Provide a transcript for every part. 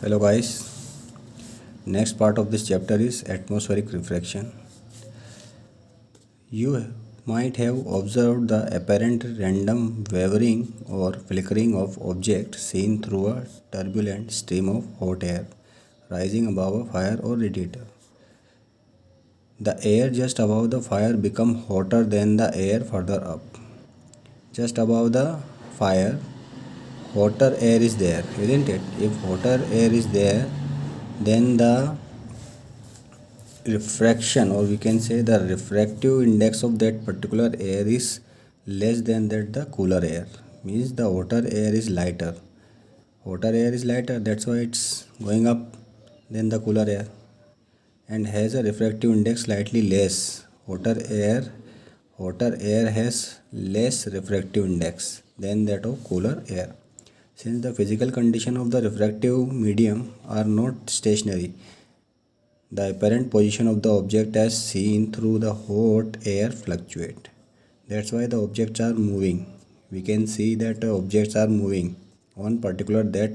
Hello guys, next part of this chapter is atmospheric refraction. You might have observed the apparent random wavering or flickering of objects seen through a turbulent stream of hot air rising above a fire or radiator. The air just above the fire becomes hotter than the air further up. Just above the fire, hotter air is there, isn't it? If hotter air is there, then the refraction, or we can say the refractive index of that particular air is less than that the cooler air. Means the hotter air is lighter. Hotter air is lighter, that's why it's going up than the cooler air and has a refractive index slightly less. Hotter air has less refractive index than that of cooler air. Since the physical condition of the refractive medium are not stationary, the apparent position of the object as seen through the hot air fluctuate. That's why the objects are moving. We can see that objects are moving on particular that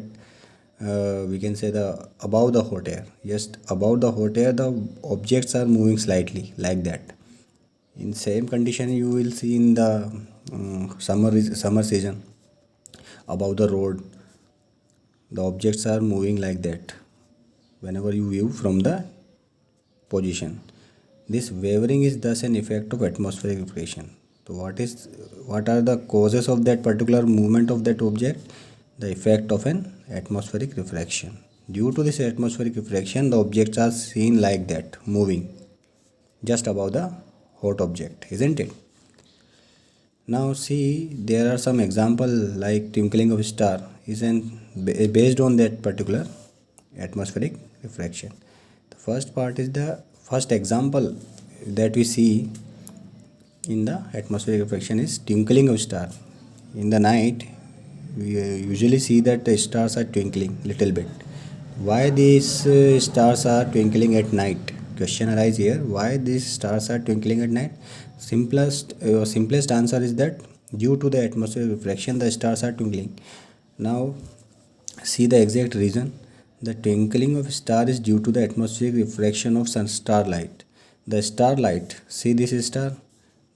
we can say the above the hot air. Just above the hot air, the objects are moving slightly like that. In same condition, you will see in the summer season above the road. The objects are moving like that whenever you view from the position. This wavering is thus an effect of atmospheric refraction. So what are the causes of that particular movement of that object? The effect of an atmospheric refraction. Due to this atmospheric refraction, the objects are seen like that, moving just above the hot object, isn't it? Now see, there are some example like twinkling of star is based on that particular atmospheric refraction. The first part is the first example that we see in the atmospheric refraction is twinkling of star. In the night, we usually see that the stars are twinkling little bit. Why these stars are twinkling at night? Question arises here. Why these stars are twinkling at night? Simplest answer is that due to the atmospheric refraction, the stars are twinkling. Now see the exact reason. The twinkling of star is due to the atmospheric refraction of starlight. The starlight, see this is star.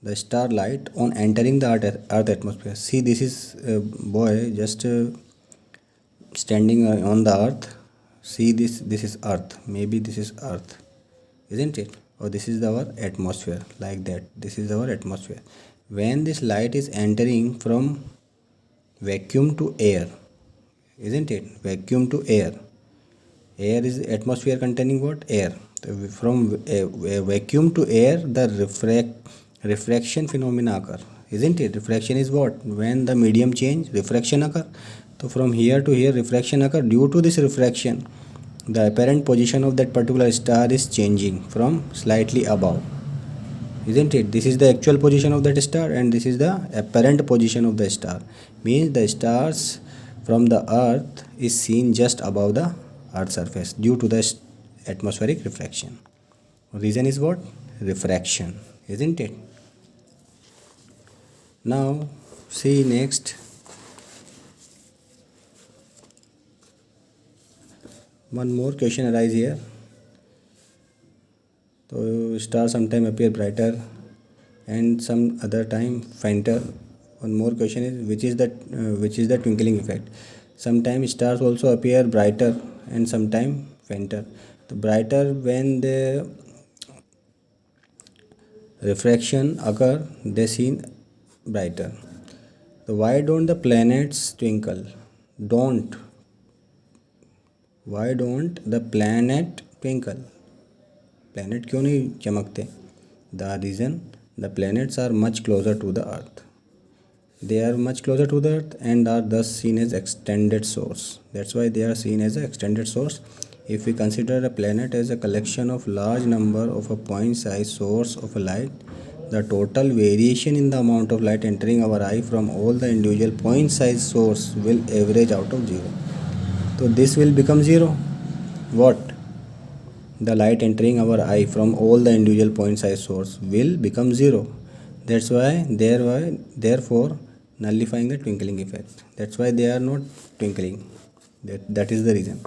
The starlight on entering the earth atmosphere. See, this is a boy just standing on the earth. See this is earth. Maybe this is earth, isn't it? Or this is our atmosphere, like that. This is our atmosphere. When this light is entering from vacuum to air, isn't it? Vacuum to air. Air is atmosphere containing what? Air. From a vacuum to air, the refraction phenomena occur, isn't it? Refraction is what? When the medium change, refraction occur. So from here to here, refraction occur. Due to this refraction, the apparent position of that particular star is changing from slightly above, isn't it? This is the actual position of that star and this is the apparent position of the star. Means the stars from the earth is seen just above the earth surface due to the atmospheric refraction. Reason is what? Refraction, isn't it? Now see next. One more question arises here. So stars sometimes appear brighter and some other time fainter. One more question is which is the twinkling effect. Sometimes stars also appear brighter and sometimes fainter. The brighter when the refraction occur, they seen brighter. So why don't the planets twinkle? Why don't the planet twinkle? Planet क्यों नहीं चमकते? The reason, the planets are much closer to the earth. They are much closer to the earth and are thus seen as extended source. That's why they are seen as an extended source. If we consider a planet as a collection of large number of a point size source of a light, the total variation in the amount of light entering our eye from all the individual point size source will average out of 0. So this will become 0. What? The light entering our eye from all the individual point size source will become 0. That's why therefore nullifying the twinkling effect. That's why they are not twinkling. That is the reason.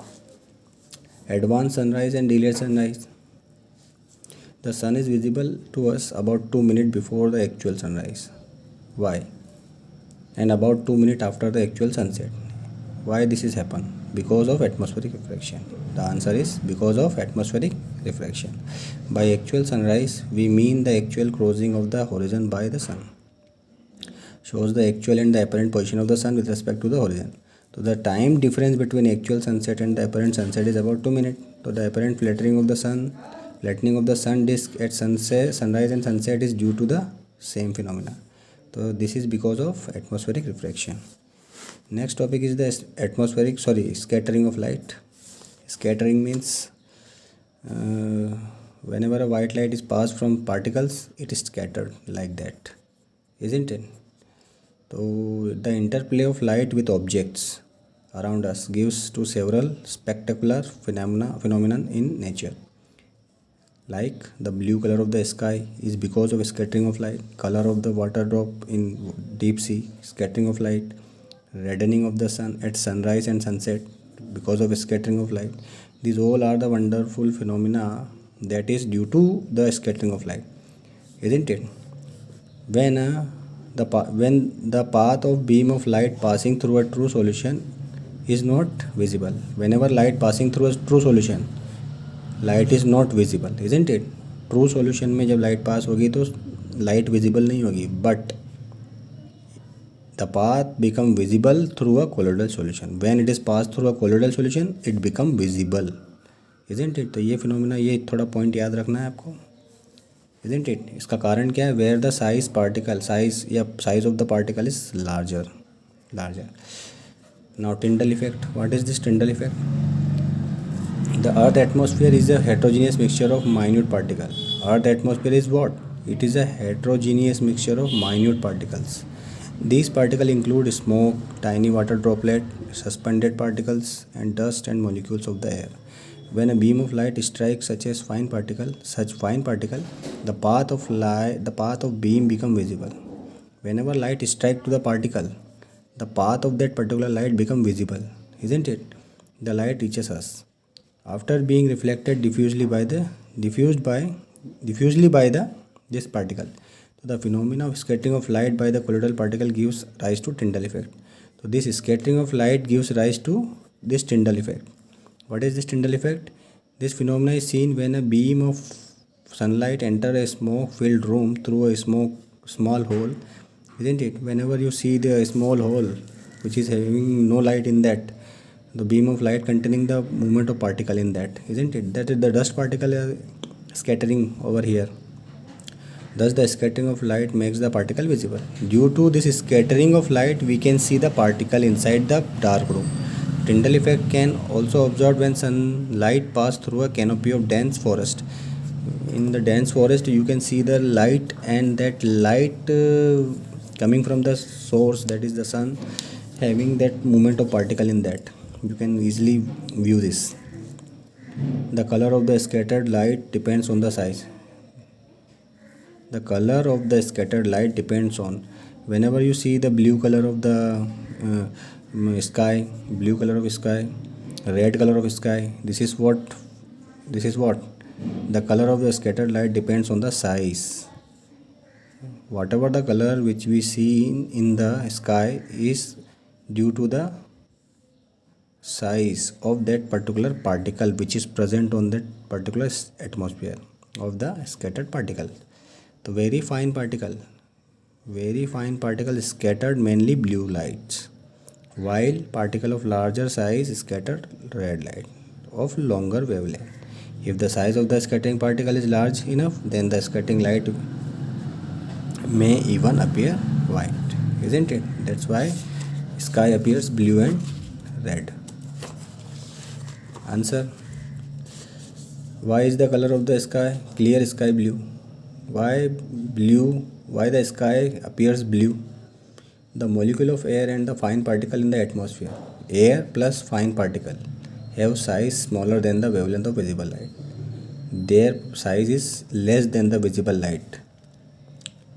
Advanced sunrise and delayed sunrise. The sun is visible to us about 2 minutes before the actual sunrise. Why? And about 2 minutes after the actual sunset. Why this is happen? Because of atmospheric refraction. The answer is because of atmospheric refraction. By actual sunrise, we mean the actual crossing of the horizon by the sun. Shows the actual and the apparent position of the sun with respect to the horizon. So the time difference between actual sunset and the apparent sunset is about 2 minutes. So the apparent flattening of the sun disk at sunrise and sunset is due to the same phenomena. So this is because of atmospheric refraction. Next topic is the scattering of light. Scattering means whenever a white light is passed from particles, it is scattered like that, isn't it? So the interplay of light with objects around us gives to several spectacular phenomenon in nature. Like the blue color of the sky is because of scattering of light, color of the water drop in deep sea, scattering of light, reddening of the sun at sunrise and sunset because of scattering of light. These all are the wonderful phenomena that is due to the scattering of light, isn't it? When the path of beam of light passing through a true solution is not visible. Whenever light passing through a true solution, light is not visible, isn't it. True solution में जब light pass होगी तो light visible नहीं होगी, but the path become visible through a colloidal solution. When it is pass through a colloidal solution it become visible, isn't it. तो ये phenomena, ये थोड़ा पॉइंट याद रखना है आपको, इजंट इट. इसका कारण क्या है? Where the size of the particle is larger. Now Tyndall effect. What is this Tyndall effect? The Earth atmosphere is a heterogeneous mixture of minute particles. Earth atmosphere is what? It is a heterogeneous mixture of minute particles. These particles include smoke, tiny water droplet, suspended particles, and dust and molecules of the air. When a beam of light strikes such fine particle, the path of beam become visible. Whenever light strikes to the particle, the path of that particular light become visible, isn't it? The light reaches us after being reflected diffusely by this particle. So the phenomena of scattering of light by the colloidal particle gives rise to Tyndall effect. So this scattering of light gives rise to this Tyndall effect. What is this Tyndall effect? This phenomena is seen when a beam of sunlight enter a smoke filled room through a small hole, isn't it? Whenever you see the small hole which is having no light in that, the beam of light containing the movement of particle in that, isn't it? That is the dust particle scattering over here. Thus the scattering of light makes the particle visible. Due to this scattering of light, we can see the particle inside the dark room. Tyndall effect can also observed when sunlight pass through a canopy of dense forest. In the dense forest you can see the light, and that light coming from the source, that is the sun, having that movement of particle in that. You can easily view this. The color of the scattered light depends on the size. The color of the scattered light depends on, whenever you see the blue color of the sky, blue color of sky, red color of sky, this is what the color of the scattered light depends on the size. Whatever the color which we see in the sky is due to the size of that particular particle which is present on that particular atmosphere of the scattered particle. The very fine particle scattered mainly blue lights, while particle of larger size scattered red light of longer wavelength. If the size of the scattering particle is large enough, then the scattering light may even appear white, isn't it? That's why sky appears blue and red. Answer. Why is the color of the sky clear sky blue? Why blue? Why the sky appears blue? The molecule of air and the fine particle in the atmosphere, air plus fine particle, have size smaller than the wavelength of visible light. Their size is less than the visible light.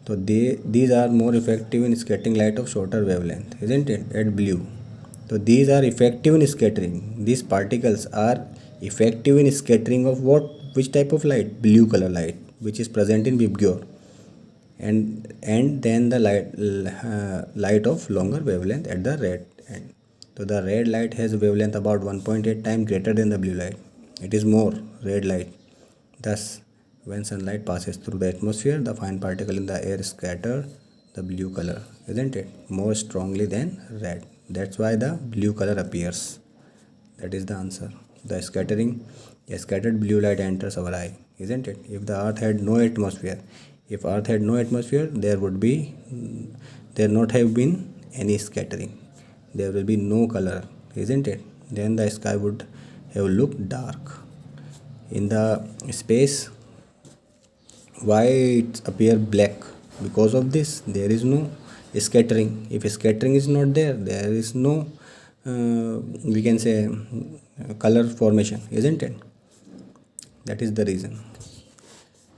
So these are more effective in scattering light of shorter wavelength, isn't it? At blue. So these are effective in scattering. These particles are effective in scattering of what? Which type of light? Blue color light, which is present in VIBGYOR. And then the light of longer wavelength at the red end. So the red light has a wavelength about 1.8 times greater than the blue light. It is more red light. Thus, when sunlight passes through the atmosphere, the fine particle in the air scatter the blue color, isn't it? More strongly than red. That's why the blue color appears. That is the answer. The scattering, a scattered blue light enters our eye, isn't it? If the earth had no atmosphere, if earth had no atmosphere, there not have been any scattering. There will be no color, isn't it? Then the sky would have looked dark. In the space, why it appear black? Because of this, there is no scattering. If scattering is not there, there is no we can say color formation, isn't it? That is the reason.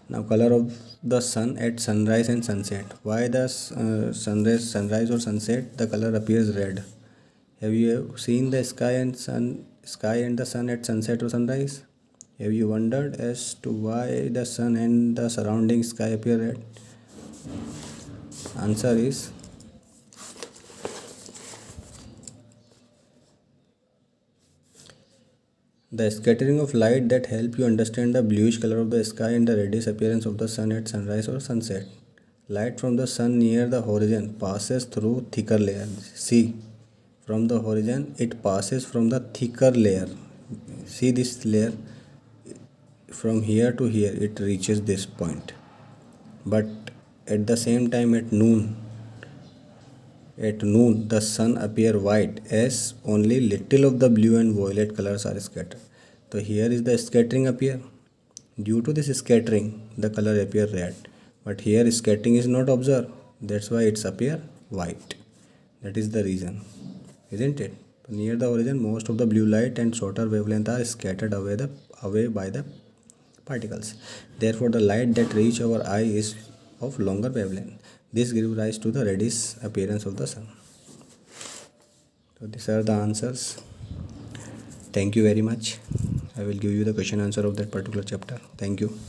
Now, color of the sun at sunrise and sunset. Why the sunrise or sunset the color appears red? Have you seen the sky and the sun at sunset or sunrise? Have you wondered as to why the sun and the surrounding sky appear red? Answer is the scattering of light that help you understand the bluish color of the sky and the reddish appearance of the sun at sunrise or sunset. Light from the sun near the horizon passes through thicker layer. See, from the horizon it passes from the thicker layer. See this layer, from here to here it reaches this point. But at the same time at noon the sun appear white as only little of the blue and violet colors are scattered. So here is the scattering appear. Due to this scattering, the color appear red. But here scattering is not observed. That's why it's appear white. That is the reason, isn't it? Near the horizon, most of the blue light and shorter wavelength are scattered away by the particles. Therefore, the light that reach our eye is of longer wavelength. This gives rise to the reddish appearance of the sun. So these are the answers. Thank you very much. I will give you the question answer of that particular chapter. Thank you.